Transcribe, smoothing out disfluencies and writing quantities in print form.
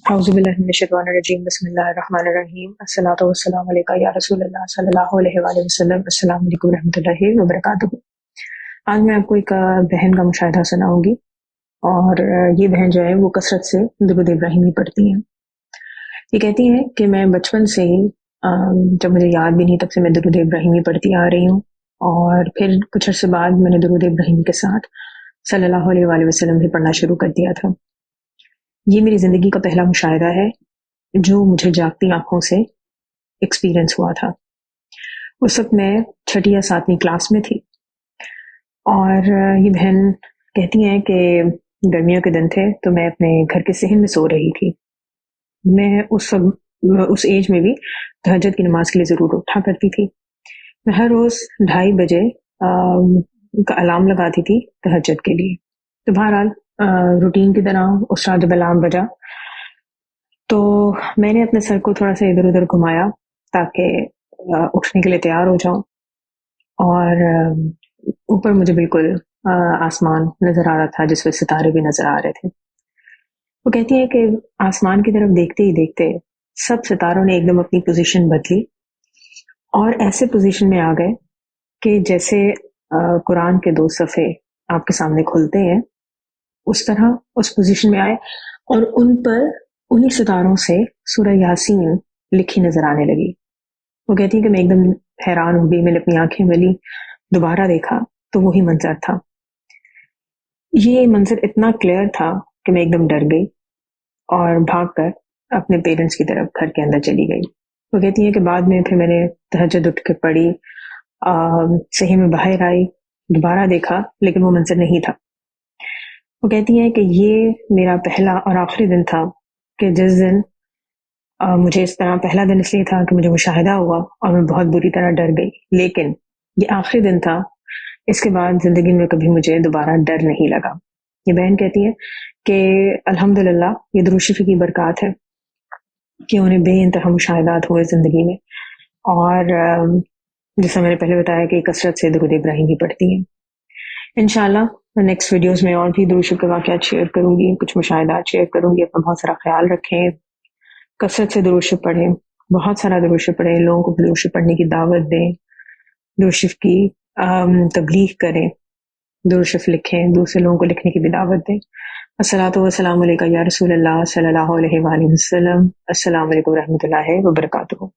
اعوذ باللہ من الشیطان الرجیم بسم اللہ الرحمن الرحیم الصلاۃ والسلام علیکہ یا رسول اللہ صلی اللہ علیہ وآلہ وسلم۔ السلام علیکم ورحمۃ اللہ وبرکاتہ۔ آج میں آپ کو ایک بہن کا مشاہدہ سناؤں گی، اور یہ بہن جو ہے وہ کثرت سے درود ابراہیمی پڑھتی ہیں۔ یہ کہتی ہیں کہ میں بچپن سے ہی جب مجھے یاد بھی نہیں تب سے میں درود ابراہیمی پڑھتی آ رہی ہوں، اور پھر کچھ عرصے بعد میں نے درود ابراہیمی کے ساتھ صلی اللہ علیہ وآلہ وسلم بھی پڑھنا شروع کر دیا تھا۔ یہ میری زندگی کا پہلا مشاہدہ ہے جو مجھے جاگتی آنکھوں سے ایکسپیرئنس ہوا تھا۔ اس وقت میں 6 یا 7ویں کلاس میں تھی، اور یہ بہن کہتی ہیں کہ گرمیوں کے دن تھے تو میں اپنے گھر کے صحن میں سو رہی تھی۔ میں اس ایج میں بھی تہجد کی نماز کے لیے ضرور اٹھا کرتی تھی۔ میں ہر روز 2:30 بجے کا الارم لگاتی تھی تہجد کے لیے۔ تو بہرحال روٹین کی طرح اس رات جب الارم بجا تو میں نے اپنے سر کو تھوڑا سا ادھر ادھر گھمایا تاکہ اٹھنے کے لیے تیار ہو جاؤں، اور اوپر مجھے بالکل آسمان نظر آ رہا تھا جس میں ستارے بھی نظر آ رہے تھے۔ وہ کہتی ہے کہ آسمان کی طرف دیکھتے ہی دیکھتے سب ستاروں نے ایک دم اپنی پوزیشن بدلی، اور ایسے پوزیشن میں آ گئے کہ جیسے قرآن کے 2 صفحے آپ کے سامنے کھلتے ہیں اس طرح اس پوزیشن میں آئے، اور ان پر انہی ستاروں سے سورہ یاسین لکھی نظر آنے لگی۔ وہ کہتی ہے کہ میں ایک دم حیران ہو گئی، میں نے اپنی آنکھیں ملی، دوبارہ دیکھا تو وہی منظر تھا۔ یہ منظر اتنا کلیئر تھا کہ میں ایک دم ڈر گئی اور بھاگ کر اپنے پیرنٹس کی طرف گھر کے اندر چلی گئی۔ وہ کہتی ہیں کہ بعد میں پھر میں نے تہجد اٹھ کے پڑھی، صحیح میں باہر آئی، دوبارہ دیکھا لیکن وہ منظر نہیں تھا۔ وہ کہتی ہیں کہ یہ میرا پہلا اور آخری دن تھا کہ جس دن مجھے اس طرح، پہلا دن اس لیے تھا کہ مجھے مشاہدہ ہوا اور میں بہت بری طرح ڈر گئی، لیکن یہ آخری دن تھا، اس کے بعد زندگی میں کبھی مجھے دوبارہ ڈر نہیں لگا۔ یہ بہن کہتی ہے کہ الحمدللہ یہ درود شریف کی برکات ہے کہ انہیں بے انتہا مشاہدات ہوئے زندگی میں، اور جیسا میں نے پہلے بتایا کہ کثرت سے درود ابراہیمی پڑھتی ہیں۔ انشاءاللہ میں نیکسٹ ویڈیوز میں اور بھی درود شریف کے واقعات شیئر کروں گی، کچھ مشاہدات شیئر کروں گی۔ اپنا بہت سارا خیال رکھیں، کثرت سے درود شریف پڑھیں، بہت سارا درود شریف پڑھیں، لوگوں کو درود شریف پڑھنے کی دعوت دیں، درود شریف کی تبلیغ کریں، درود شریف لکھیں، دوسرے لوگوں کو لکھنے کی بھی دعوت دیں۔ الصلاۃ والسلام علیکہ یا رسول اللہ صلی اللہ علیہ وآلہ وسلم۔ السلام علیکم ورحمۃ اللہ وبرکاتہ۔